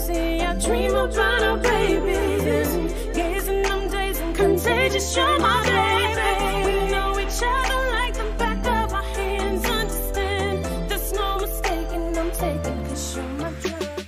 see, I dream about our babies. Gazing them days and contagious, you're my baby. We know each other like the back of our hands. Understand, there's no mistaking, I'm taking, cause you're my drug.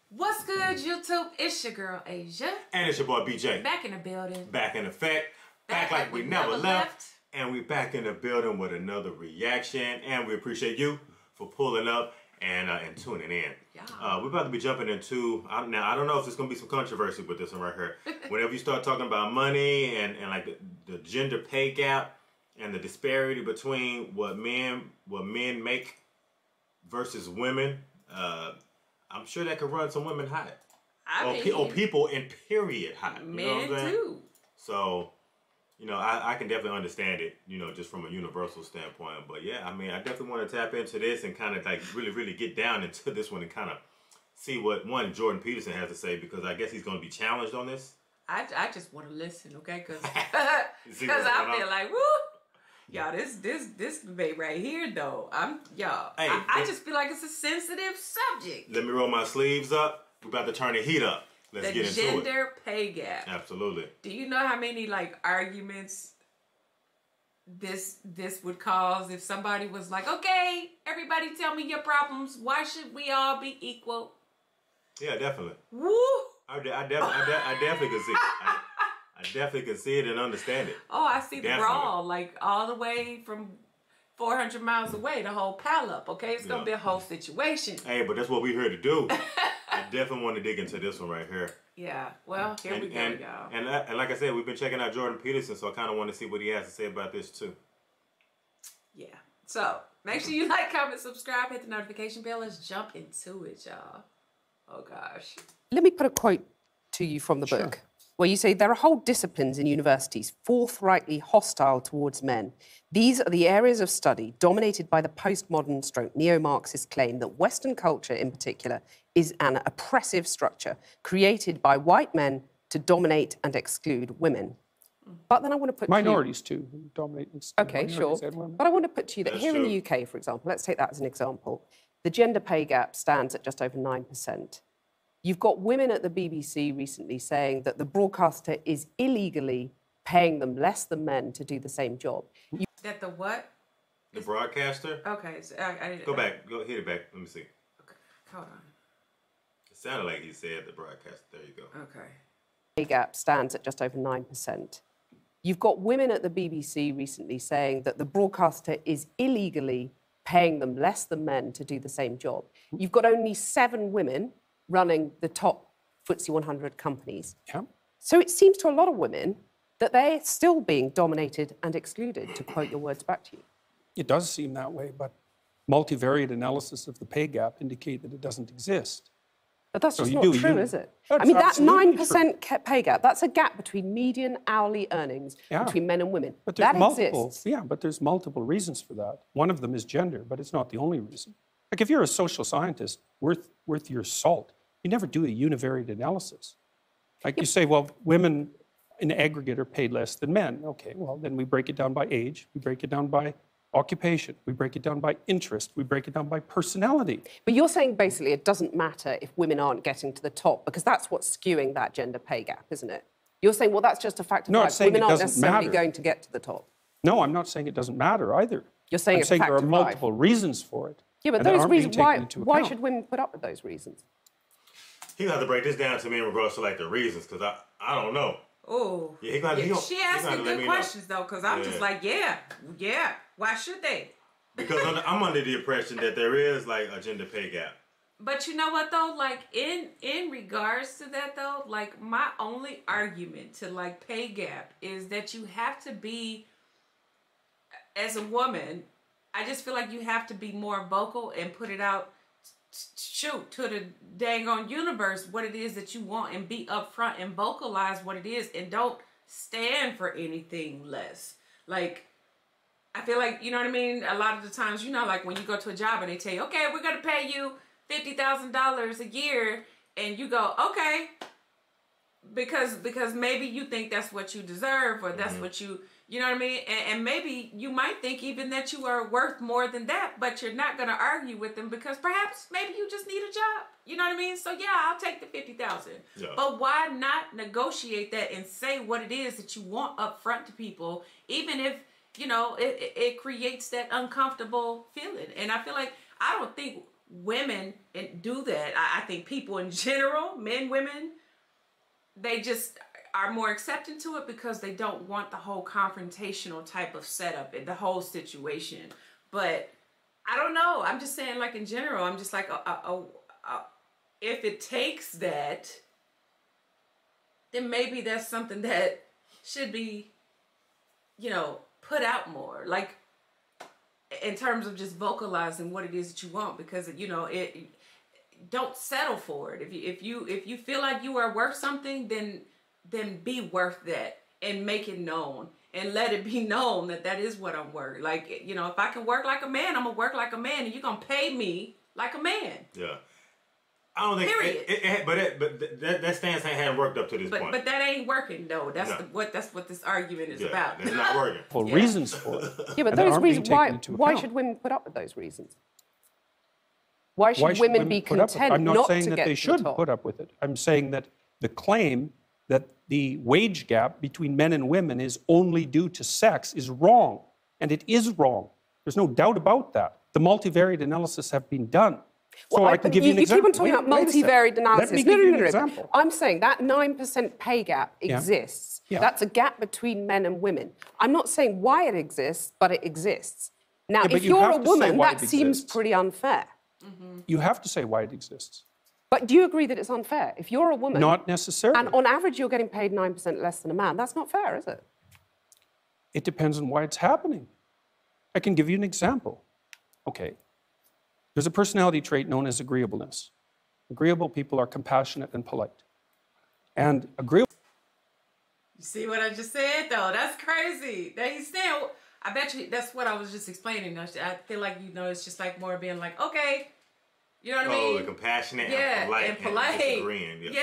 What's good, YouTube? It's your girl, Asia. And it's your boy, BJ. Back in the building. Back in effect. Back like we never left. And we back in the building with another reaction. And we appreciate you for pulling up and tuning in. Yeah. We're about to be jumping into, now I don't know if there's going to be some controversy with this one right here. Whenever you start talking about money and like the gender pay gap and the disparity between what men make versus women, I'm sure that could run some women hot. Or people in period hot. You know what I'm saying? Too. So, you know, I can definitely understand it, you know, just from a universal standpoint. But yeah, I mean, I definitely want to tap into this and kind of like really get down into this one and kind of see what Jordan Peterson has to say, because I guess he's going to be challenged on this. I just want to listen, okay? Because I feel like, woo! Y'all, this debate right here, though, I just feel like it's a sensitive subject. Let me roll my sleeves up. We're about to turn the heat up. Let's get into it. The gender pay gap. Absolutely. Do you know how many like arguments this would cause if somebody was like, okay, everybody tell me your problems. Why should we all be equal? Yeah, definitely. Woo! I definitely can see it. I definitely can see it and understand it. Oh, I see the brawl, like all the way from 400 miles away, the whole pile up, okay? It's going to be a whole situation. Hey, but that's what we're here to do. I definitely want to dig into this one right here. Yeah, well, here we go, y'all. And like I said, we've been checking out Jordan Peterson, so I kind of want to see what he has to say about this too. Yeah, so make sure you like, comment, subscribe, hit the notification bell. Let's jump into it, y'all. Oh, gosh. Let me put a quote to you from the book, where you say, there are whole disciplines in universities forthrightly hostile towards men. These are the areas of study dominated by the postmodern stroke neo-Marxist claim that Western culture in particular is an oppressive structure created by white men to dominate and exclude women. But then I want to put minorities too dominate and exclude. Okay, sure. But I want to put to you that here in the UK, for example, let's take that as an example, the gender pay gap stands at just over 9%. You've got women at the BBC recently saying that the broadcaster is illegally paying them less than men to do the same job. That the what? The broadcaster? Okay. So I go back. Go hit it back. Let me see. Okay. Hold on. It sounded like he said the broadcaster. There you go. Okay. Pay gap stands at just over 9%. You've got women at the BBC recently saying that the broadcaster is illegally paying them less than men to do the same job. You've got only 7 women running the top FTSE 100 companies. Yeah. So it seems to a lot of women that they're still being dominated and excluded, to quote your words back to you. It does seem that way, but multivariate analysis of the pay gap indicate that it doesn't exist. But that's just not true, is it? That's I mean, that absolutely 9% pay gap, that's a gap between median hourly earnings between men and women. But there's that exists. Yeah, but there's multiple reasons for that. One of them is gender, but it's not the only reason. Like if you're a social scientist worth your salt, you never do a univariate analysis. Like you say, well, women in aggregate are paid less than men. Okay, well, then we break it down by age, we break it down by occupation, we break it down by interest, we break it down by personality. But you're saying basically it doesn't matter if women aren't getting to the top, because that's what's skewing that gender pay gap, isn't it? You're saying, well, that's just a fact of life. Women aren't necessarily going to get to the top. No, I'm not saying it doesn't matter either. You're saying it's a fact of life. There are multiple reasons for it. Yeah, but those reasons, why should women put up with those reasons? He'll have to break this down to me in regards to like the reasons, because I don't know. Oh, yeah, she asked me good questions though, because I'm just like, yeah. Why should they? Because I'm under the impression that there is like a gender pay gap. But you know what though? Like in regards to that though, like my only argument to like pay gap is that you have to be, as a woman, I just feel like you have to be more vocal and put it out. Shoot to the dang on universe what it is that you want, and be upfront and vocalize what it is, and don't stand for anything less. Like, I feel like, you know what I mean? A lot of the times, you know, like when you go to a job and they tell you, okay, we're going to pay you $50,000 a year, and you go, okay, because maybe you think that's what you deserve, or that's what you You know what I mean? And maybe you might think even that you are worth more than that, but you're not going to argue with them because perhaps maybe you just need a job. You know what I mean? So yeah, I'll take the $50,000. Yeah. But why not negotiate that and say what it is that you want up front to people, even if, you know, it creates that uncomfortable feeling. And I feel like, I don't think women do that. I think people in general, men, women, they just are more accepting to it because they don't want the whole confrontational type of setup and the whole situation. But I don't know. I'm just saying, like, in general, I'm just like, if it takes that, then maybe that's something that should be, you know, put out more. Like, in terms of just vocalizing what it is that you want, because, you know, don't settle for it. If you feel like you are worth something, then be worth that and make it known and let it be known that that is what I'm worth. Like, you know, if I can work like a man, I'm gonna work like a man, and you're gonna pay me like a man. Yeah. I don't think. Period. But that stance hadn't worked up to this point. But that ain't working though. That's what this argument is about. It's not working. Well, reasons for it. Yeah, but those reasons. Why should women put up with those reasons? Why should women be content I'm not not saying to that get they to the should top? put up with it. I'm saying that the claim that the wage gap between men and women is only due to sex is wrong, and it is wrong. There's no doubt about that. The multivariate analysis have been done. So I can give you an example. You keep on talking about multivariate analysis. Let me give you an example. I'm saying that 9% pay gap exists. Yeah. That's a gap between men and women. I'm not saying why it exists, but it exists. Now, if you're a woman, that seems pretty unfair. Mm-hmm. You have to say why it exists. But do you agree that it's unfair? If you're a woman... Not necessarily. And on average, you're getting paid 9% less than a man. That's not fair, is it? It depends on why it's happening. I can give you an example. Okay. There's a personality trait known as agreeableness. Agreeable people are compassionate and polite. And agreeable... You see what I just said, though? That's crazy. That he's saying... I bet you that's what I was just explaining. I feel like, you know, it's just like more being like, okay... You know what I mean? Oh, the compassionate and polite. And disagreeing.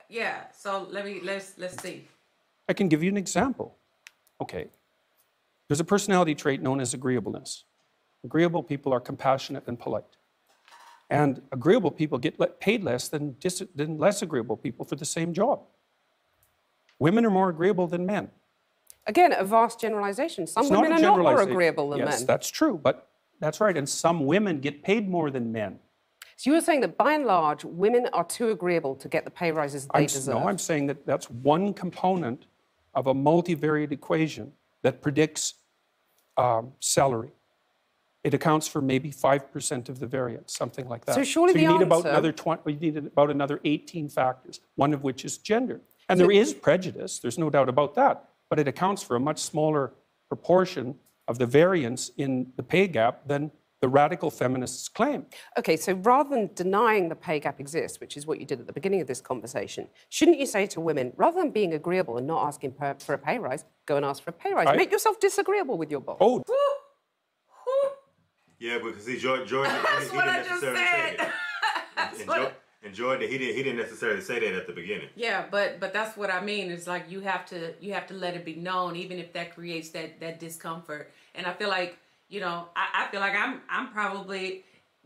Yeah. So let's see. I can give you an example. Okay. There's a personality trait known as agreeableness. Agreeable people are compassionate and polite. And agreeable people get paid less than less agreeable people for the same job. Women are more agreeable than men. Again, a vast generalization. Some women are not more agreeable than men. Yes, that's true, but that's right. And some women get paid more than men. So you were saying that, by and large, women are too agreeable to get the pay rises they deserve? No, I'm saying that that's one component of a multivariate equation that predicts salary. It accounts for maybe 5% of the variance, something like that. So surely you need about another 18 factors, one of which is gender. And there is prejudice, there's no doubt about that, but it accounts for a much smaller proportion of the variance in the pay gap than the radical feminists claim. Okay, so rather than denying the pay gap exists, which is what you did at the beginning of this conversation, shouldn't you say to women, rather than being agreeable and not asking for a pay rise, go and ask for a pay rise. Make yourself disagreeable with your boss. Oh. Yeah, because see, Jordan he didn't necessarily say that. And Jordan, he didn't necessarily say that at the beginning. Yeah, but that's what I mean. It's like you have to let it be known, even if that creates that discomfort. And I feel like, you know, I feel like I'm probably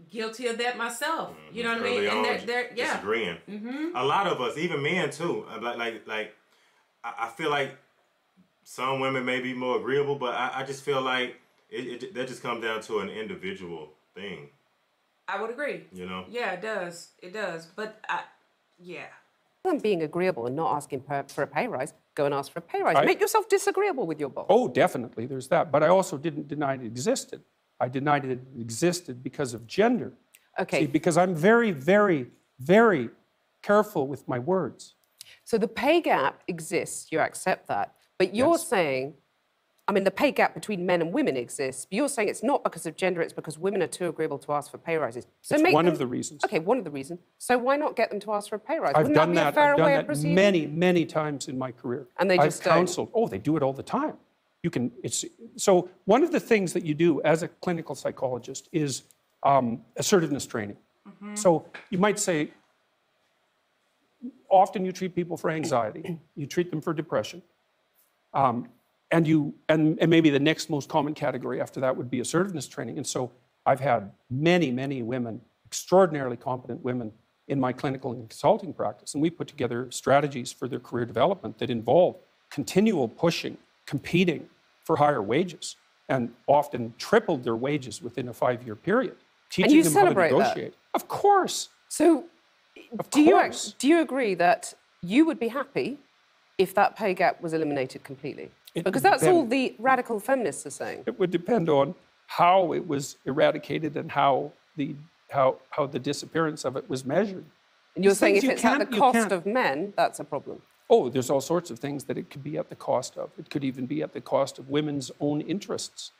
guilty of that myself. Mm-hmm. You know what I mean? And they're disagreeing. Mm-hmm. A lot of us, even men too. Like I feel like some women may be more agreeable, but I just feel like that just comes down to an individual thing. I would agree. You know? Yeah, it does. It does. But yeah. Rather than being agreeable and not asking for a pay rise, go and ask for a pay rise. Make yourself disagreeable with your boss. Oh, definitely, there's that. But I also didn't deny it existed. I denied it existed because of gender. Okay. See, because I'm very, very, very careful with my words. So the pay gap exists, you accept that. But you're saying, I mean, the pay gap between men and women exists, but you're saying it's not because of gender, it's because women are too agreeable to ask for pay rises. So it's one of the reasons. Okay, one of the reasons. So why not get them to ask for a pay rise? I've done that many, many times in my career. And they just counseled. Oh, they do it all the time. So one of the things that you do as a clinical psychologist is assertiveness training. Mm-hmm. So you might say, often you treat people for anxiety. You treat them for depression. and maybe the next most common category after that would be assertiveness training. And so I've had many, many women, extraordinarily competent women in my clinical and consulting practice. And we put together strategies for their career development that involve continual pushing, competing for higher wages, and often tripled their wages within a 5-year period, teaching them how to negotiate. That? Of course. So do you agree that you would be happy if that pay gap was eliminated completely? Because that's all the radical feminists are saying. It would depend on how it was eradicated and how the disappearance of it was measured. And you're saying if it's at the cost of men, that's a problem? Oh, there's all sorts of things that it could be at the cost of. It could even be at the cost of women's own interests.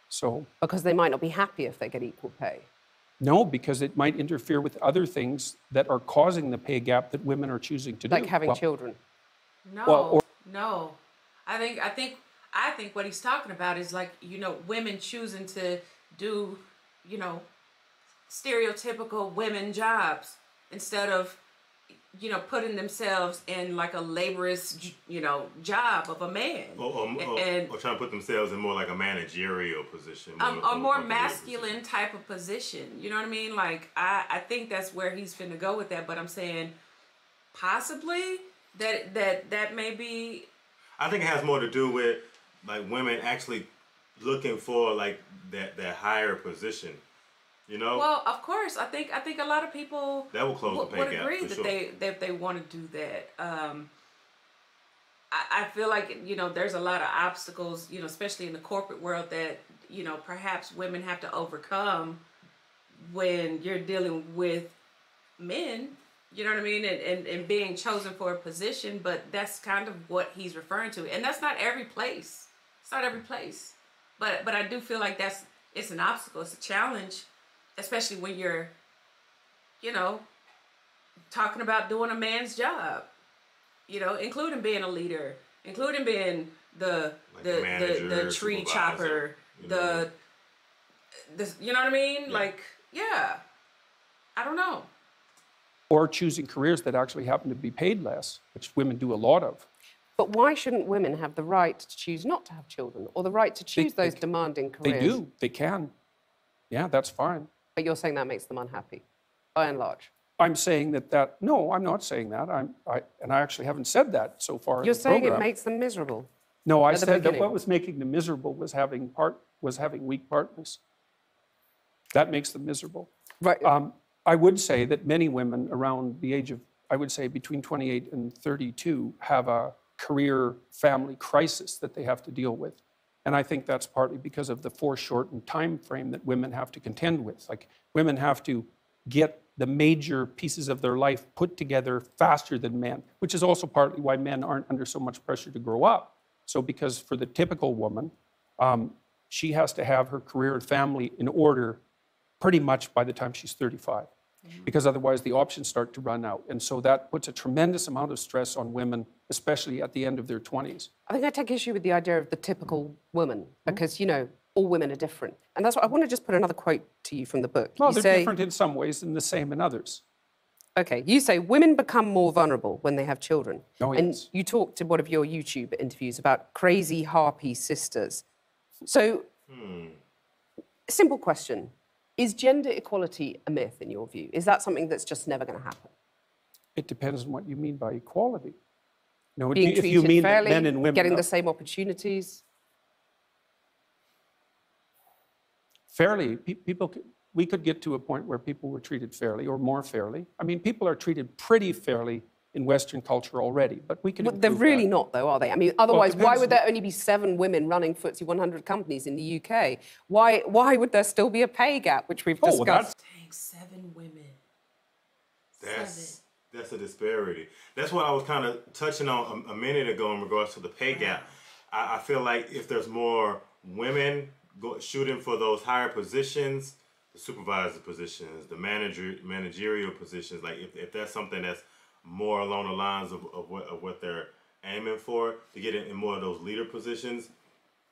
So because they might not be happy if they get equal pay. No, because it might interfere with other things that are causing the pay gap that women are choosing to do. Like having children. No, no. I think what he's talking about is like, women choosing to do, stereotypical women jobs instead of, putting themselves in like a laborious, job of a man. Or trying to put themselves in more like a managerial position. A more masculine type of position. You know what I mean? Like, I think that's where he's finna go with that. But I'm saying possibly that may be... I think it has more to do with like women actually looking for like that higher position. Well, of course, I think a lot of people that will close the pay would gap, agree for that sure. they want to do that. I feel like there's a lot of obstacles, especially in the corporate world that perhaps women have to overcome when you're dealing with men. You know what I mean? And being chosen for a position, but that's kind of what he's referring to, and that's not every place. It's not every place, but I do feel like it's an obstacle. It's a challenge. Especially when you're, talking about doing a man's job, including being a leader, including being the tree chopper, you know what I mean? Yeah. Like, yeah, I don't know. Or choosing careers that actually happen to be paid less, which women do a lot of. But why shouldn't women have the right to choose not to have children or the right to choose those demanding careers? They do. They can. Yeah, that's fine. But you're saying that makes them unhappy, by and large. I'm saying no, I'm not saying that. I actually haven't said that so far. You're saying it makes them miserable. No, I said that what was making them miserable was having weak partners. That makes them miserable. Right. I would say that many women around the age of, I would say between 28 and 32, have a career family crisis that they have to deal with. And I think that's partly because of the foreshortened time frame that women have to contend with. Like, women have to get the major pieces of their life put together faster than men, which is also partly why men aren't under so much pressure to grow up. So because for the typical woman, she has to have her career and family in order pretty much by the time she's 35. Because otherwise the options start to run out. And so that puts a tremendous amount of stress on women, especially at the end of their 20s. I think I take issue with the idea of the typical woman, because, all women are different. And that's what I want to just put another quote to you from the book. Well, they're different in some ways and the same in others. Okay, you say women become more vulnerable when they have children. Oh, yes. And you talked in one of your YouTube interviews about crazy harpy sisters. So, simple question. Is gender equality a myth in your view? Is that something that's just never going to happen? It depends on what you mean by equality. Being if you mean fairly, that men and women getting the same opportunities? Fairly, we could get to a point where people were treated fairly or more fairly. I mean, people are treated pretty fairly in Western culture already, but we can. But they're really not, though, are they? I mean, otherwise, why would there only be 7 women running FTSE 100 companies in the UK? Why would there still be a pay gap, which we've discussed? Dang, 7 women. That's a disparity. That's what I was kind of touching on a minute ago in regards to the pay gap. I feel like if there's more women shooting for those higher positions, the supervisor positions, the managerial positions, like if that's something that's more along the lines of what they're aiming for, to get in more of those leader positions,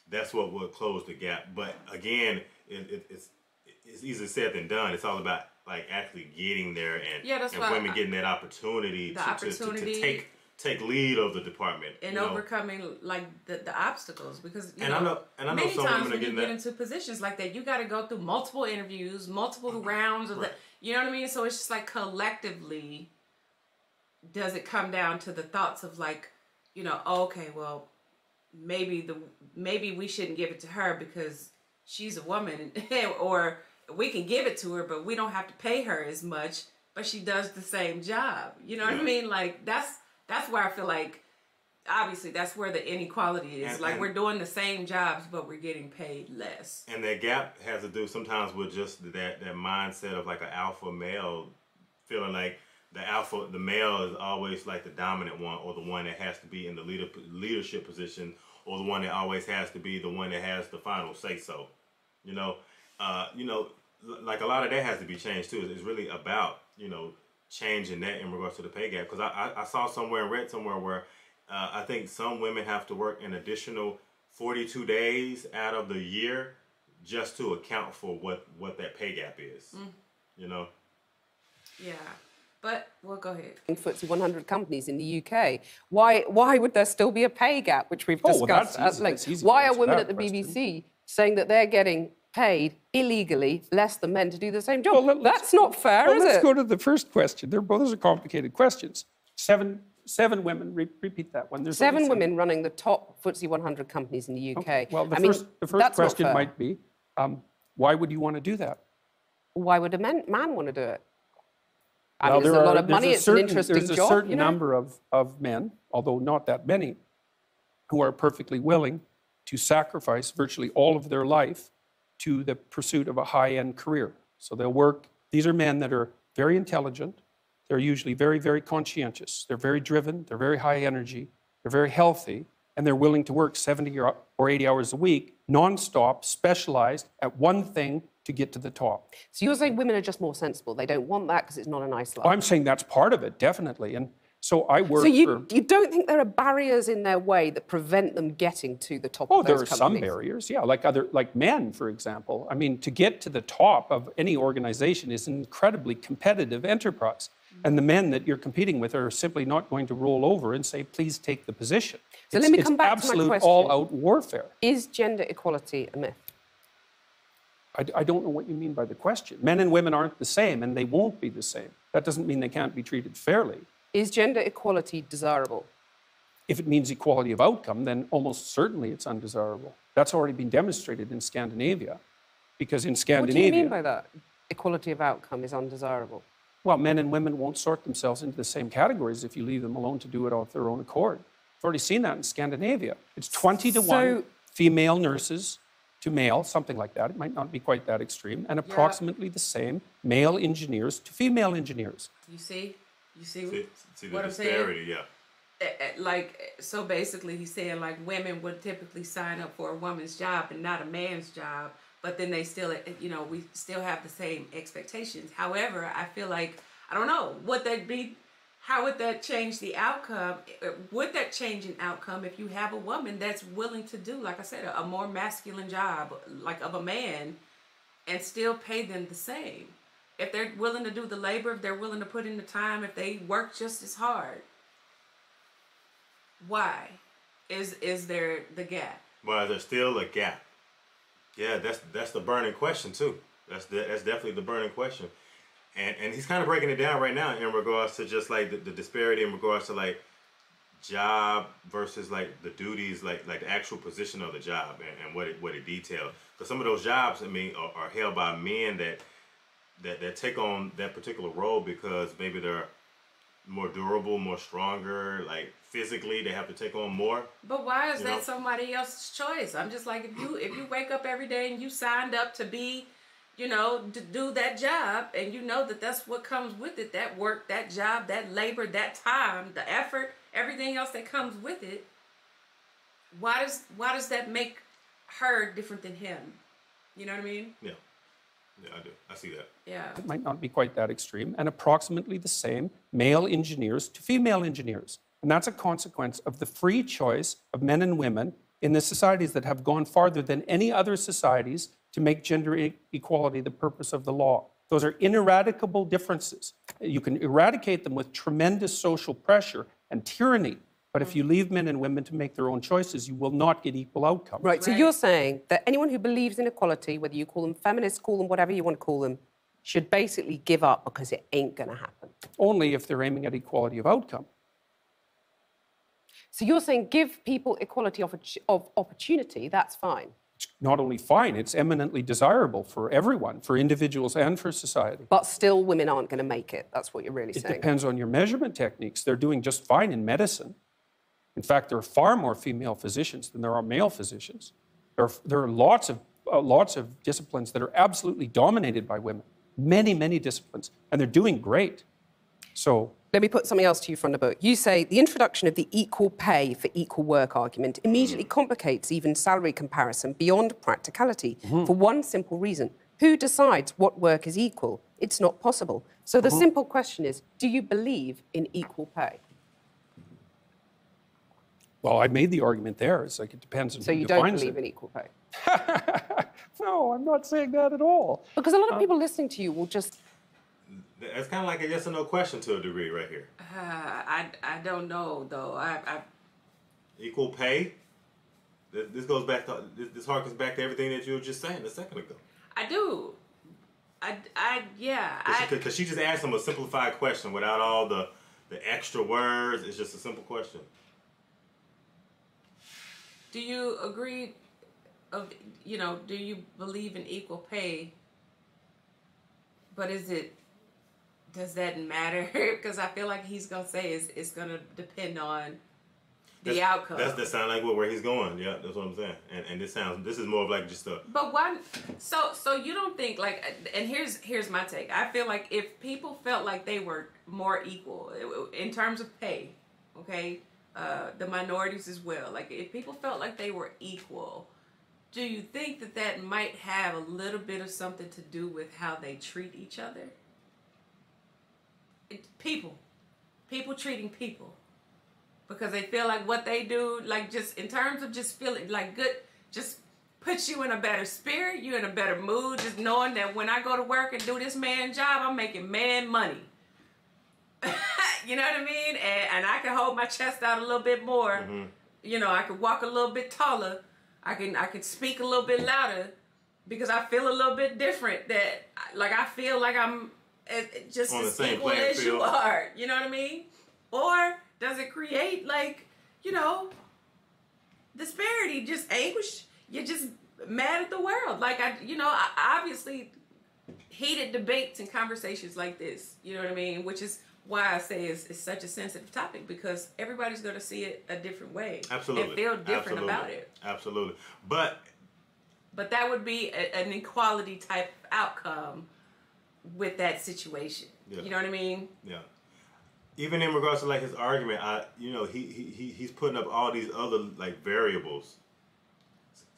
that's what will close the gap. But again, it's easier said than done. It's all about like actually getting there and women getting that opportunity to take take lead of the department and overcoming like the obstacles, because I know many some times women when are you getting get into positions like that, you got to go through multiple interviews, multiple rounds of you know what I mean? So it's just like collectively, does it come down to the thoughts of like, okay, well, maybe we shouldn't give it to her because she's a woman, or we can give it to her, but we don't have to pay her as much, but she does the same job. You know what I mean? Like that's where I feel like, obviously, that's where the inequality is. And we're doing the same jobs, but we're getting paid less. And that gap has to do sometimes with just that mindset of like an alpha male, feeling like the male is always like the dominant one, or the one that has to be in the leadership position, or the one that always has to be the one that has the final say so. Like a lot of that has to be changed too. It's really about, changing that in regards to the pay gap. Because I saw somewhere and read somewhere where I think some women have to work an additional 42 days out of the year just to account for what that pay gap is. Yeah. But, well, go ahead. FTSE 100 companies in the UK. Why would there still be a pay gap, which we've discussed at length? Why are women at the BBC saying that they're getting paid illegally less than men to do the same job? Well, that's not fair, is it? Let's go to the first question. Those are complicated questions. Seven women, repeat that one. There's 7 women running the top FTSE 100 companies in the UK. Okay. Well, the first question might be, why would you want to do that? Why would a man want to do it? I mean, there's a lot of money, it's an interesting job. There's a certain number of men, although not that many, who are perfectly willing to sacrifice virtually all of their life to the pursuit of a high-end career. So they'll work. These are men that are very intelligent. They're usually very, very conscientious. They're very driven. They're very high energy. They're very healthy. And they're willing to work 70 or 80 hours a week, nonstop, specialized at one thing to get to the top. So you're saying women are just more sensible. They don't want that because it's not a nice life. I'm saying that's part of it, definitely. And so I work So you don't think there are barriers in their way that prevent them getting to the top of those companies? Oh, there are some barriers, yeah. Like men, for example. I mean, to get to the top of any organization is an incredibly competitive enterprise. And the men that you're competing with are simply not going to roll over and say, please take the position. So let me come back to my question. It's absolute all-out warfare. Is gender equality a myth? I don't know what you mean by the question. Men and women aren't the same, and they won't be the same. That doesn't mean they can't be treated fairly. Is gender equality desirable? If it means equality of outcome, then almost certainly it's undesirable. That's already been demonstrated in Scandinavia. Because in Scandinavia... What do you mean by that? Equality of outcome is undesirable? Well, men and women won't sort themselves into the same categories if you leave them alone to do it of their own accord. I've already seen that in Scandinavia. It's 20 to 1 female nurses to male, something like that. It might not be quite that extreme. And approximately the same male engineers to female engineers. You see the what I'm disparity, saying? Yeah. So basically he's saying like women would typically sign up for a woman's job and not a man's job, but then they still, we still have the same expectations. However, I feel like, I don't know, how would that change the outcome? Would that change an outcome if you have a woman that's willing to do, like I said, a more masculine job, like of a man, and still pay them the same? If they're willing to do the labor, if they're willing to put in the time, if they work just as hard, why is there the gap? Well, there's still a gap. Yeah, that's the burning question too. That's definitely the burning question. And he's kind of breaking it down right now in regards to just like the disparity in regards to like job versus like the duties, like the actual position of the job and what it details. Because some of those jobs, I mean, are held by men that take on that particular role because maybe they're more durable, more stronger, like physically they have to take on more. But why is that somebody else's choice? I'm just like, if you wake up every day and you signed up to be, to do that job, and you know that that's what comes with it, that work, that job, that labor, that time, the effort, everything else that comes with it, why does that make her different than him? You know what I mean? Yeah. Yeah, I do. I see that. Yeah. It might not be quite that extreme, and approximately the same male engineers to female engineers. And that's a consequence of the free choice of men and women in the societies that have gone farther than any other societies to make gender equality the purpose of the law. Those are ineradicable differences. You can eradicate them with tremendous social pressure, and tyranny. But if you leave men and women to make their own choices, you will not get equal outcomes. Right, so you're saying that anyone who believes in equality, whether you call them feminists, call them whatever you want to call them, should basically give up because it ain't going to happen. Only if they're aiming at equality of outcome. So you're saying give people equality of opportunity, that's fine. It's not only fine, it's eminently desirable for everyone, for individuals and for society. But still women aren't going to make it. That's what you're really saying. It depends on your measurement techniques. They're doing just fine in medicine. In fact, there are far more female physicians than there are male physicians. There are lots of disciplines that are absolutely dominated by women. Many, many disciplines. And they're doing great. So let me put something else to you from the book. You say the introduction of the equal pay for equal work argument immediately complicates even salary comparison beyond practicality for one simple reason. Who decides what work is equal? It's not possible. So the simple question is, do you believe in equal pay? Well, I made the argument there. It's like it depends on who defines it. So you don't believe in equal pay? No, I'm not saying that at all. Because a lot of people listening to you will just... It's kind of like a yes or no question to a degree right here. I don't know, though. Equal pay? This goes back to... This harkens back to everything that you were just saying a second ago. I do. Yeah. Because she just asked him a simplified question without all the extra words. It's just a simple question. Do you agree, do you believe in equal pay? But does that matter? Because I feel like he's going to say it's going to depend on the outcome. That sounds like where he's going. Yeah, that's what I'm saying. And this is more of like just a... But why, so you don't think like, and here's my take. I feel like if people felt like they were more equal in terms of pay, okay, the minorities as well. Like, if people felt like they were equal, do you think that might have a little bit of something to do with how they treat each other? People treating people. Because they feel like what they do, like just in terms of just feeling like good, just puts you in a better spirit, you in a better mood, just knowing that when I go to work and do this man job, I'm making man money. You know what I mean? And I can hold my chest out a little bit more. I can walk a little bit taller. I can speak a little bit louder because I feel a little bit different. That like I feel like I'm just as equal as you are. You know what I mean? Or does it create like disparity, just anguish? You're just mad at the world. Like I obviously heated debates and conversations like this. You know what I mean? Which is why I say it's such a sensitive topic, because everybody's going to see it a different way. Absolutely. And feel different about it. Absolutely. But that would be an equality type outcome with that situation. Yeah. You know what I mean? Yeah. Even in regards to like his argument, he's putting up all these other like variables.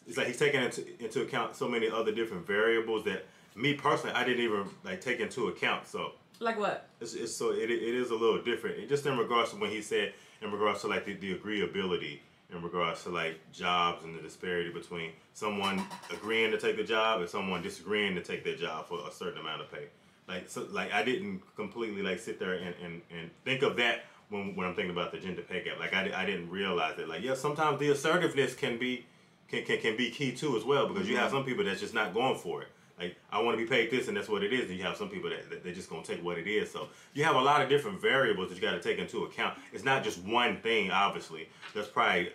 It's like he's taking into account so many other different variables that me personally I didn't even like take into account. So like what? It is a little different. Just in regards to when he said in regards to like the agreeability, in regards to like jobs and the disparity between someone agreeing to take the job and someone disagreeing to take their job for a certain amount of pay. Like I didn't completely like sit there and think of that when I'm thinking about the gender pay gap. Like I didn't realize that. Like sometimes the assertiveness can be key too as well, because you have some people that's just not going for it. Like, I want to be paid this and that's what it is. And you have some people that they're just going to take what it is. So you have a lot of different variables that you got to take into account. It's not just one thing, obviously. There's probably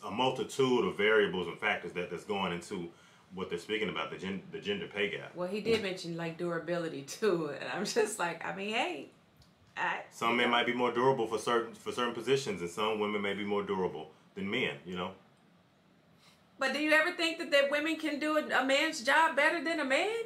a multitude of variables and factors that's going into what they're speaking about, the gender pay gap. Well, he did mention like durability too. And I'm just like, I mean, hey. Some men might be more durable for certain positions, and some women may be more durable than men, But do you ever think that women can do a man's job better than a man?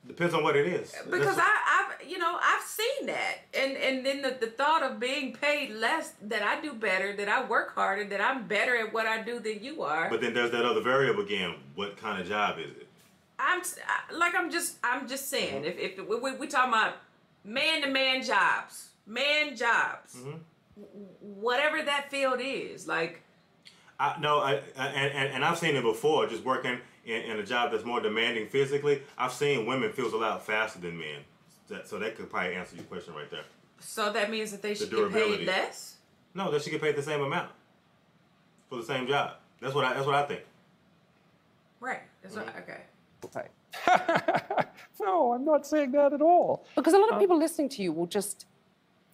Depends on what it is. Because I've seen that, and then the thought of being paid less, that I do better, that I work harder, that I'm better at what I do than you are. But then there's that other variable again. What kind of job is it? I'm just saying, if we talking about man-to-man jobs, whatever that field is, like. And I've seen it before, just working in a job that's more demanding physically. I've seen women feel a lot faster than men. So that could probably answer your question right there. So that means that they should get paid less? No, they should get paid the same amount for the same job. That's what I think. Right. That's what, okay. No, I'm not saying that at all. Because a lot of people listening to you will just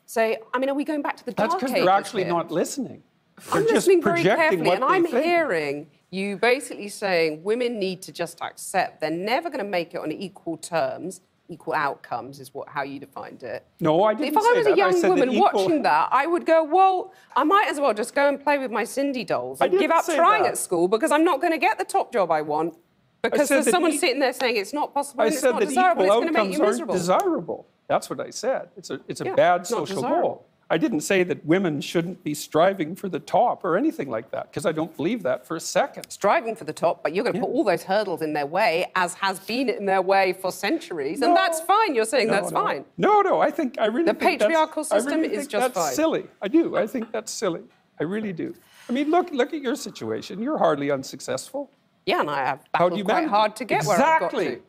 say, I mean, are we going back to the dark That's ages because they're actually here? not listening. I'm They're just listening very projecting carefully, what and they I'm think. hearing you basically saying women need to just accept they're never going to make it on equal terms, equal outcomes is how you defined it. No, I didn't If say I was that. a young said woman that equal... watching that, I would go, well, I might as well just go and play with my Cindy dolls and give didn't up say trying that. at school because I'm not going to get the top job I want because said there's that someone sitting there saying it's not possible and it's said not that desirable, it's equal going to make outcomes you aren't miserable. desirable. That's what I said. It's a Yeah, bad it's not social desirable. goal. I didn't say that women shouldn't be striving for the top or anything like that, because I don't believe that for a second. Striving for the top, but you're going to put all those hurdles in their way, as has been in their way for centuries, and that's fine. You're saying that's fine. No, I really The think that's- patriarchal system I really is think just that's fine. silly. I do. I think that's silly. I really do. I mean, look at your situation. You're hardly unsuccessful. Yeah, and I have How do you battled quite manage hard it? to get where I've got Exactly. to.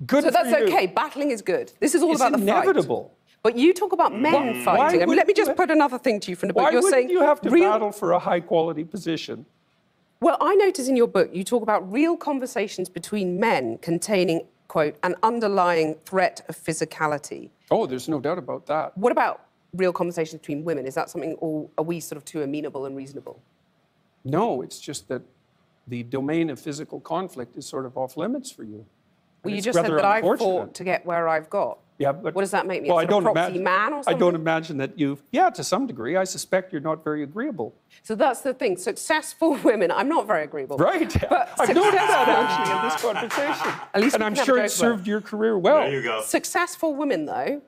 Good So that's for you. okay. Battling is good. This is all It's about the fight. inevitable. But you talk about men fighting. I mean, would let me you just put another thing to you from the book. Why You're wouldn't saying you have to real... battle for a high-quality position? Well, I notice in your book you talk about real conversations between men containing, quote, an underlying threat of physicality. Oh, there's no doubt about that. What about real conversations between women? Is that something, or are we sort of too amenable and reasonable? No, it's just that the domain of physical conflict is sort of off limits for you. Well, you it's just said rather that I've unfortunate. fought to get where I've got. Yeah, but What does that make me? Well, a sort of proxy man or I something? don't imagine that you've. Yeah, to some degree, I suspect you're not very agreeable. So that's the thing. Successful women, I'm not very agreeable. Right. But I've noticed that actually in this conversation. At least and we I'm can have sure a it joke about served your career well. There you go. Successful women, though,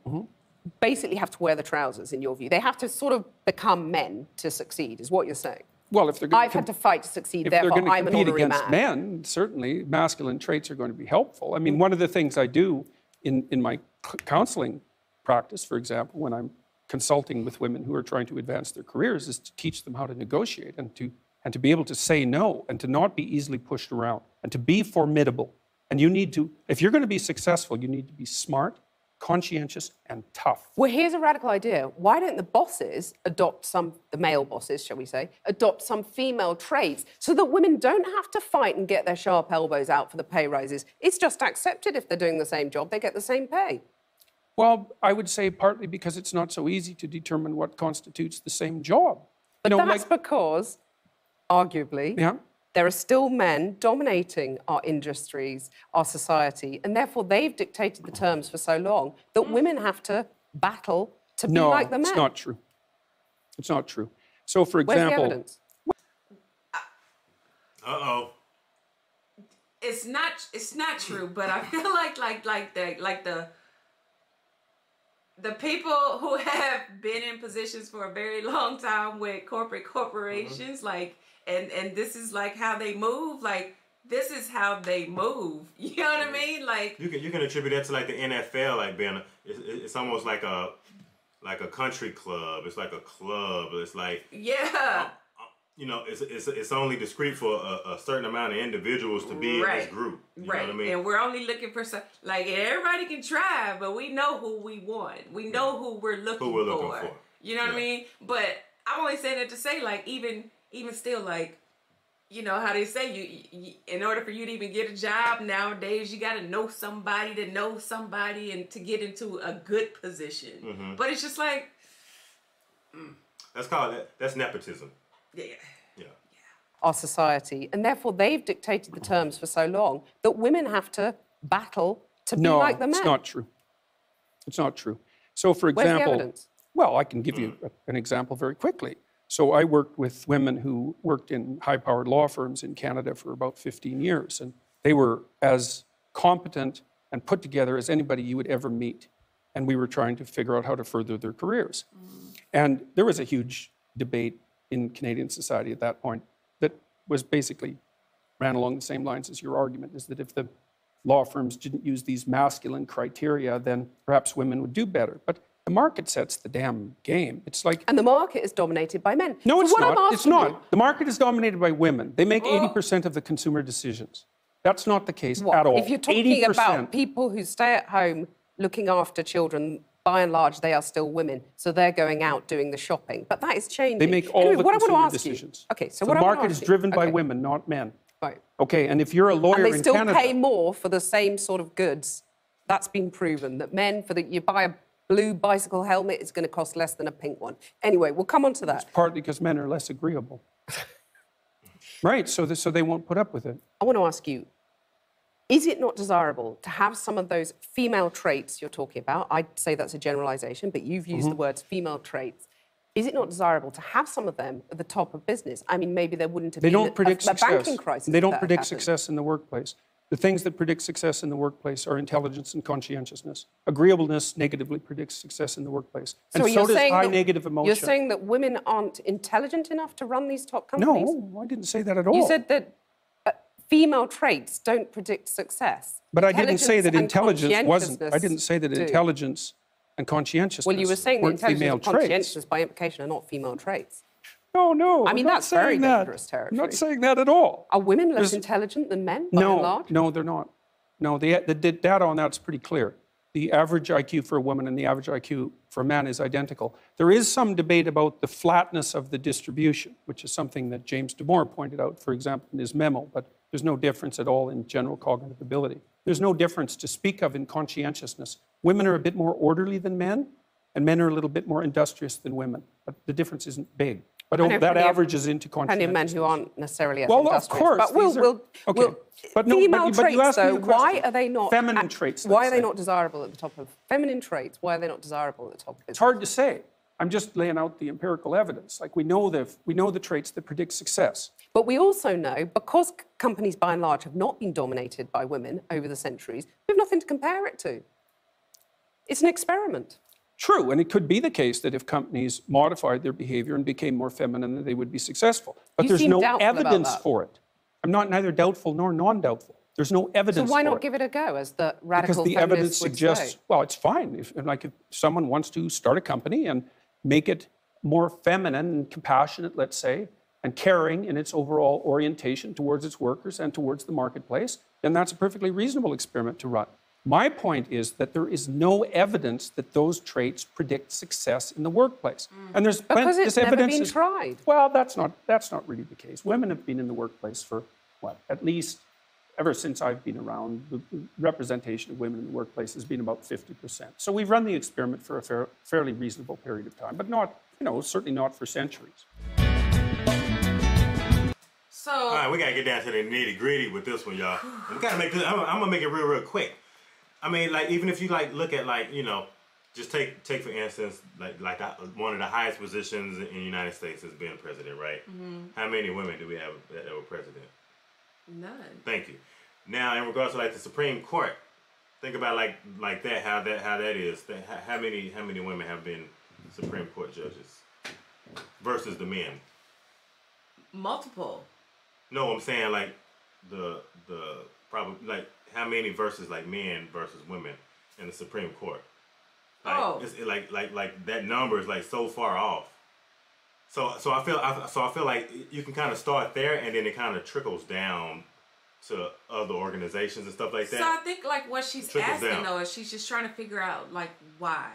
basically have to wear the trousers, in your view. They have to sort of become men to succeed, is what you're saying. Well, if they're going I've had to fight to succeed, if they're therefore going to I'm an compete honorary against man. men, certainly masculine traits are going to be helpful. I mean, one of the things I do in my counseling practice, for example, when I'm consulting with women who are trying to advance their careers, is to teach them how to negotiate and to be able to say no and to not be easily pushed around and to be formidable. And you need to, if you're going to be successful, you need to be smart, conscientious, and tough. Well, here's a radical idea. Why don't the bosses adopt the male bosses, shall we say, adopt some female traits so that women don't have to fight and get their sharp elbows out for the pay rises? It's just accepted if they're doing the same job, they get the same pay. Well, I would say partly because it's not so easy to determine what constitutes the same job. But that's because, arguably, Yeah. there are still men dominating our industries, our society, and therefore they've dictated the terms for so long that women have to battle to be like the men. No, it's not true. It's not true. So, for Where's example... the evidence? Uh-oh. It's not true, but I feel like the people who have been in positions for a very long time with corporations, like, and this is like how they move, like, this is how they move. You know what I mean? Like, You can attribute that to like the NFL, like being it's almost like a country club. It's like a club. It's like, yeah. you know, it's only discreet for a certain amount of individuals to be in this group. You know what I mean? And we're only looking for like, everybody can try, but we know who we want. We know who we're looking for. You know what I mean? But I'm only saying that to say, like, even still, like, you know how they say you in order for you to even get a job nowadays, you got to know somebody and to get into a good position. But it's just like that's nepotism. Yeah. Our society, and therefore they've dictated the terms for so long that women have to battle to be like the men. No, it's not true. It's not true. So, for Where's example... the evidence? Well, I can give you an example very quickly. So I worked with women who worked in high-powered law firms in Canada for about 15 years, and they were as competent and put together as anybody you would ever meet. And we were trying to figure out how to further their careers. And there was a huge debate in Canadian society at that point that was basically ran along the same lines as your argument, is that if the law firms didn't use these masculine criteria, then perhaps women would do better. But the market sets the damn game. It's like... And the market is dominated by men. No, So it's what not. I'm asking It's not. you- The market is dominated by women. They make 80% of the consumer decisions. That's not the case at all. If you're talking 80%. about people who stay at home looking after children by and large, they are still women. So they're going out doing the shopping. But that is changing. They make all the consumer decisions. Okay, so the market is driven by women, not men. Right. Okay, and if you're a lawyer in Canada... And they still pay more for the same sort of goods. That's been proven, that men, you buy a blue bicycle helmet, it's going to cost less than a pink one. Anyway, we'll come on to that. It's partly because men are less agreeable. Right, so they won't put up with it. I want to ask you, is it not desirable to have some of those female traits you're talking about? I'd say that's a generalization, but you've used the words female traits. Is it not desirable to have some of them at the top of business? I mean, maybe there wouldn't have been a banking crisis. They don't predict success in the workplace. The things that predict success in the workplace are intelligence and conscientiousness. Agreeableness negatively predicts success in the workplace. And so does high negative emotion. You're saying that women aren't intelligent enough to run these top companies? No, I didn't say that at all. You said that female traits don't predict success. But I didn't say that intelligence wasn't. I didn't say that intelligence and conscientiousness Well, you were saying that intelligence and conscientiousness traits. by implication are not female traits. No. I mean, that's very dangerous territory. I'm not saying that at all. Are women less intelligent than men, by and large? No, they're not. No, the data on that's pretty clear. The average IQ for a woman and the average IQ for a man is identical. There is some debate about the flatness of the distribution, which is something that James Damore pointed out, for example, in his memo, but there's no difference at all in general cognitive ability. There's no difference to speak of in conscientiousness. Women are a bit more orderly than men, and men are a little bit more industrious than women. But the difference isn't big. But that averages into conscientiousness. Plenty of men who aren't necessarily as industrious. Well, of course. But female traits, though, why are they not... Feminine traits. Why are they not desirable at the top of... Feminine traits, why are they not desirable at the top of... It's hard to say. I'm just laying out the empirical evidence. Like, we know the traits that predict success. But we also know, because companies by and large have not been dominated by women over the centuries, we have nothing to compare it to. It's an experiment. True, and it could be the case that if companies modified their behavior and became more feminine, that they would be successful. But there's no evidence for it. I'm not neither doubtful nor non-doubtful. There's no evidence for it. So why not give it a go, as the radical feminists would say? Because the evidence suggests, well, it's fine. If someone wants to start a company and make it more feminine and compassionate, let's say, and caring in its overall orientation towards its workers and towards the marketplace, then that's a perfectly reasonable experiment to run. My point is that there is no evidence that those traits predict success in the workplace. And there's because it's never been tried. Well, that's not really the case. Women have been in the workplace for, at least ever since I've been around, the representation of women in the workplace has been about 50%. So we've run the experiment for a fairly reasonable period of time, but not, certainly not for centuries. So, all right, we got to get down to the nitty-gritty with this one, y'all. We got to make this, I'm going to make it real quick. I mean, like, even if you, look at, just take for instance, one of the highest positions in the United States is being president, right? Mm-hmm. How many women do we have that were president? None. Thank you. Now, in regards to, the Supreme Court, think about, that, how that is. How many women have been Supreme Court judges versus the men? Multiple. No, I'm saying, the probably, how many versus men versus women in the Supreme Court? It's that number is so far off. So I feel like you can kind of start there, and then it kind of trickles down to other organizations and stuff like that. So I think what she's asking though is she's just trying to figure out why.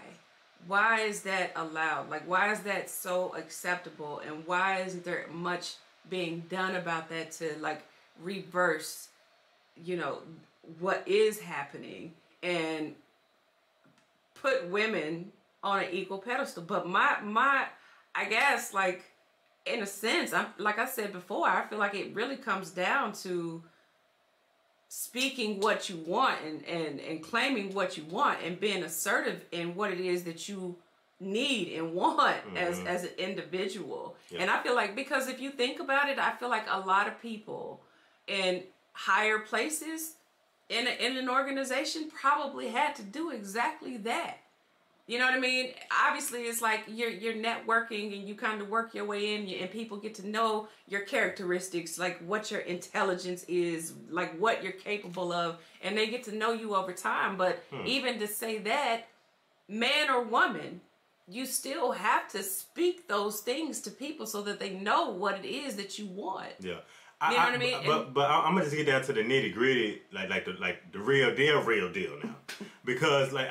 Why is that allowed? Why is that so acceptable, and why isn't there much being done about that to reverse, what is happening and put women on an equal pedestal? But my I guess in a sense, like I said before, I feel like it really comes down to speaking what you want and claiming what you want and being assertive in what it is that you need and want as an individual. Yep. And I feel because if you think about it, I feel like a lot of people in higher places in an organization probably had to do exactly that. You know what I mean? Obviously, it's you're networking and you kind of work your way in, and people get to know your characteristics, what your intelligence is, what you're capable of, and they get to know you over time. But even to say that, man or woman, you still have to speak those things to people so that they know what it is that you want. Yeah. You know what I mean? But I'm gonna just get down to the nitty gritty, like the real deal now, because like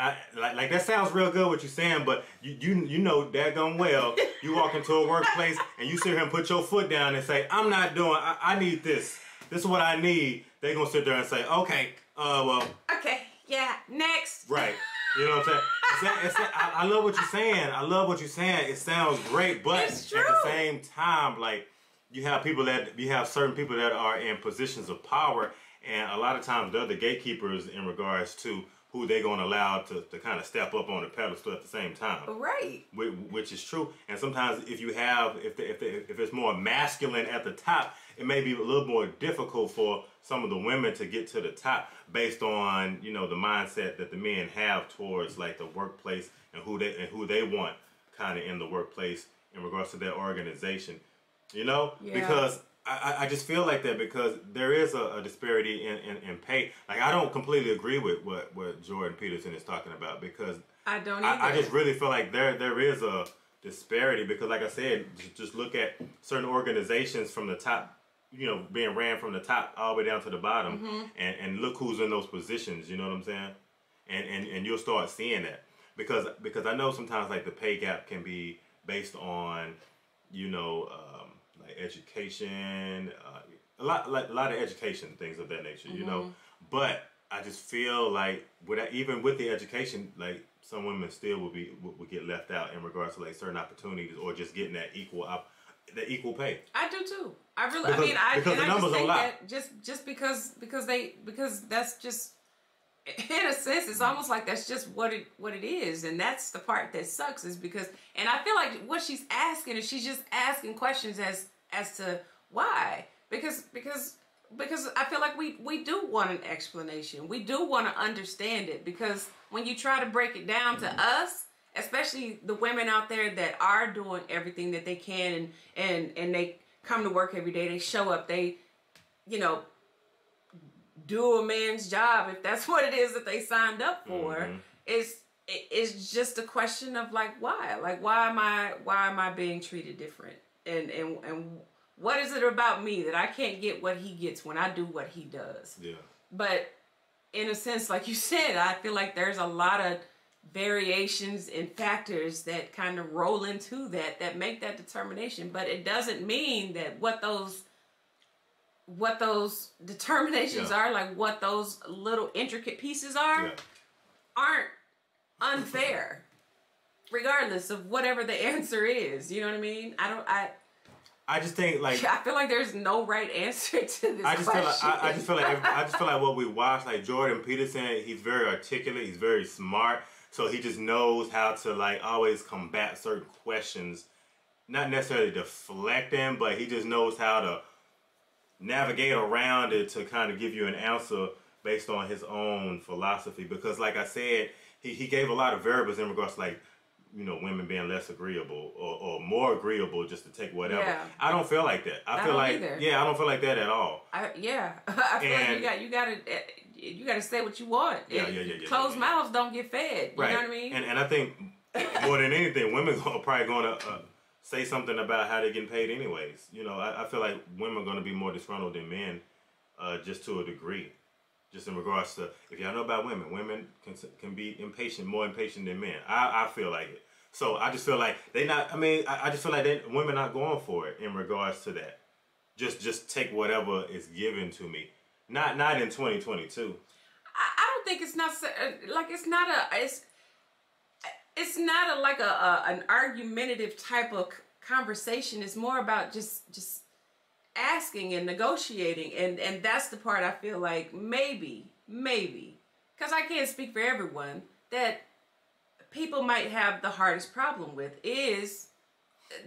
that sounds real good what you're saying, but you know daggone well you walk into a workplace and you sit here and put your foot down and say, I'm not doing, I need this. This is what I need. They're gonna sit there and say, okay, well. Okay, yeah, next. Right. You know what I'm saying? I love what you're saying. I love what you're saying. It sounds great, but at the same time, like you have certain people that are in positions of power, and a lot of times they're the gatekeepers in regards to who they're going to allow to kind of step up on the pedestal at the same time. Right. Which is true. And sometimes if it's more masculine at the top, it may be a little more difficult for some of the women to get to the top based on, you know, the mindset that the men have towards like the workplace and who they want kind of in the workplace in regards to their organization. You know? Yeah. Because I just feel like that because there is a disparity in pay. Like I don't completely agree with what Jordan Peterson is talking about because I don't either. I just really feel like there is a disparity because like I said, just look at certain organizations from the top, you know, being ran from the top all the way down to the bottom and look who's in those positions, you know what I'm saying? And you'll start seeing that. Because I know sometimes like the pay gap can be based on, you know, education, a lot of education things of that nature, you know. But I just feel like even with the education, like some women still would get left out in regards to like certain opportunities or just getting that equal pay. I do too. I really. Because the numbers don't lie. Just because that's just in a sense it's almost like that's just what it is, and that's the part that sucks is because and I feel like what she's asking is she's just asking questions as to why because I feel like we do want an explanation. We do want to understand it because when you try to break it down to us, especially the women out there that are doing everything that they can and they come to work every day, they show up, they, you know, do a man's job if that's what it is that they signed up for. It's just a question of like why am I being treated different and what is it about me that I can't get what he gets when I do what he does? Yeah. But in a sense, like you said, I feel like there's a lot of variations and factors that kind of roll into that make that determination. But it doesn't mean that what those determinations are, like what those little intricate pieces are, aren't unfair, regardless of whatever the answer is. You know what I mean? I just think like I feel like there's no right answer to this question. I just feel like what we watch, like Jordan Peterson, he's very articulate, he's very smart, so he just knows how to like always combat certain questions, not necessarily deflect them, but he just knows how to navigate around it to kind of give you an answer based on his own philosophy. Because like I said, he gave a lot of variables in regards to like, you know, women being less agreeable or more agreeable just to take whatever. Yeah. I don't feel like that. I feel like I don't feel like that at all. I feel like you gotta say what you want. Closed mouths don't get fed. You know what I mean? And I think more than anything, women are probably gonna say something about how they're getting paid anyways. You know, I feel like women are gonna be more disgruntled than men, just to a degree. Just in regards to, if y'all know about women can be more impatient than men. I feel like it. So I just feel like I just feel like women not going for it in regards to that. Just take whatever is given to me. Not in 2022. I don't think it's not like it's not an argumentative type of conversation. It's more about just asking and negotiating, and that's the part I feel like maybe because I can't speak for everyone, that people might have the hardest problem with is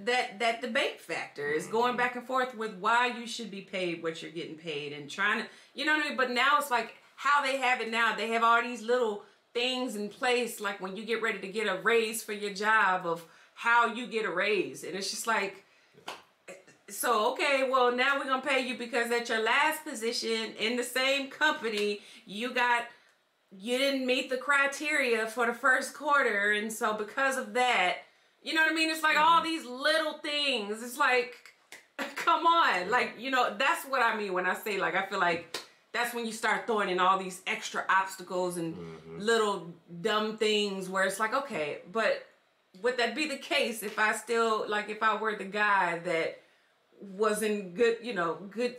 that debate factor is going back and forth with why you should be paid what you're getting paid and trying to, you know what I mean? But now it's like how they have it now. They have all these little things in place, like when you get ready to get a raise for your job, of how you get a raise, and it's just like, so, okay, well, now we're going to pay you because at your last position in the same company, you didn't meet the criteria for the first quarter. And so because of that, you know what I mean? It's like all these little things. It's like, Come on. Like, you know, that's what I mean when I say, like, I feel like that's when you start throwing in all these extra obstacles and little dumb things where it's like, okay, but would that be the case if I still, like, if I were the guy that was in good, you know, good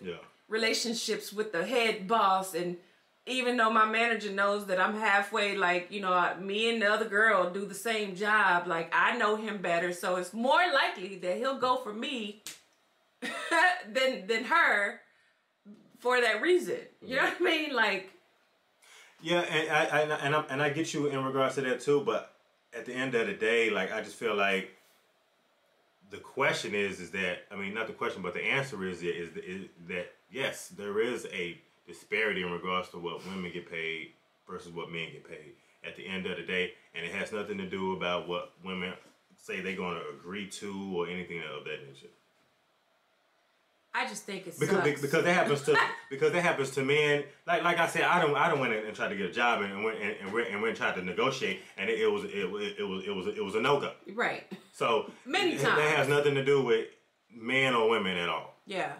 relationships with the head boss, and even though my manager knows that I'm halfway, like, you know, me and the other girl do the same job, like, I know him better, so it's more likely that he'll go for me than her for that reason. You know what I mean? Like, yeah, and I get you in regards to that too, but at the end of the day, like, I just feel like the question is that, I mean, not the question, but the answer is that yes, there is a disparity in regards to what women get paid versus what men get paid at the end of the day, and it has nothing to do about what women say they're going to agree to or anything of that nature. I just think it's because that happens to men. Like I said, I don't went and tried to get a job and went and tried to negotiate, and it was a no-go. Right. So many times that has nothing to do with men or women at all. Yeah.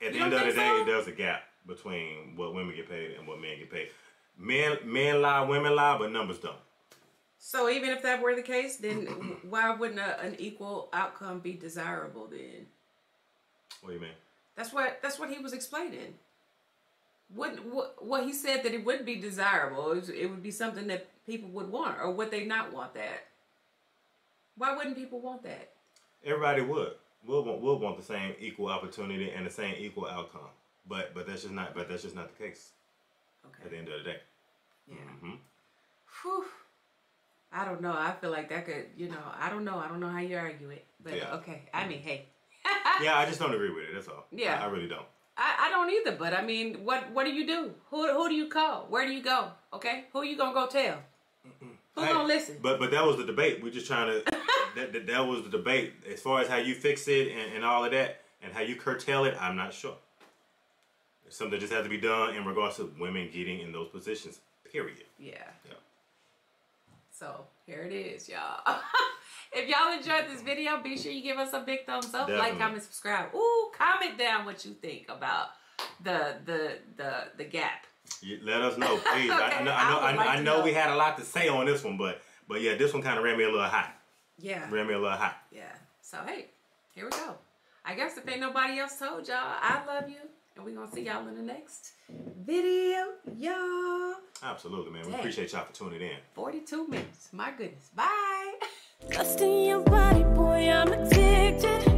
At the end of the day, there's a gap between what women get paid and what men get paid. Men lie, women lie, but numbers don't. So even if that were the case, then why wouldn't an equal outcome be desirable then? What do you mean? That's what he was explaining. What he said that it would be desirable. It would be something that people would want, or would they not want that? Why wouldn't people want that? Everybody would. We'll want the same equal opportunity and the same equal outcome. But that's just not the case. Okay. At the end of the day. Yeah. Whew. I don't know. I feel like that could, you know, I don't know how you argue it. But okay. I mean, hey. Yeah, I just don't agree with it. That's all. Yeah. I really don't. I don't either, but I mean, what do you do? Who do you call? Where do you go? Okay? Who you gonna go tell? Who gonna listen? But that was the debate. We're just trying to that was the debate. As far as how you fix it and all of that and how you curtail it, I'm not sure. It's something that just has to be done in regards to women getting in those positions. Period. Yeah. So here it is, y'all. If y'all enjoyed this video, be sure you give us a big thumbs up, Definitely. like, comment, subscribe. Ooh, comment down what you think about the gap. Let us know, please. Okay, I know we had a lot to say on this one, but yeah, this one kind of ran me a little hot. Yeah. Ran me a little hot. Yeah. So hey, here we go. I guess if ain't nobody else told y'all, I love you, and we're gonna see y'all in the next video, y'all. Absolutely, man. We appreciate y'all for tuning in. 42 minutes. My goodness. Bye. Lust in your body, boy, I'm addicted.